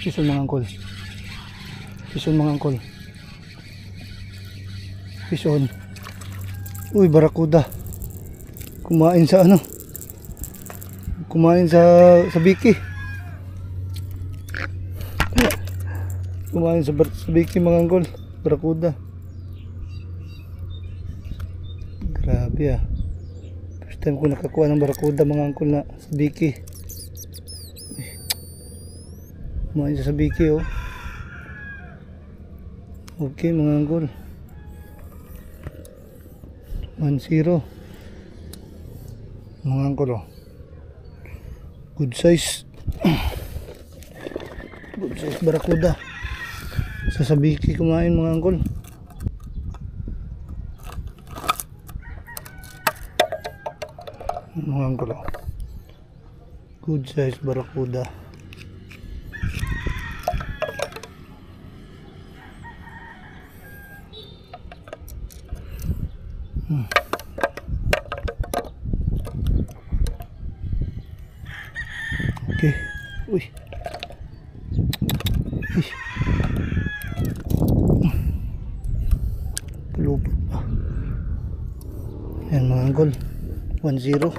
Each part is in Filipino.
Pison mga angkol. Pison mga angkol. Pison. Uy, barakuda. Kumain sa ano? Kumain sa biki. Kumain sa biki mga angkol. Barakuda. Grabe ah. First time ko nakakuha ng barakuda mga angkol na sa biki. Kumain sa biki oh. Okay mga angkol. 1-0 mga angkol oh. Good size. Good size barakuda. Sa sabiki kumain mga angkol. Mga angkol oh. Good size barakuda. Okay. Uy. Uy. Palupot pa. Yan mga angkol. 1-0.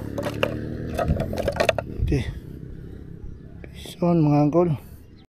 Okay. Peace on mga angkol.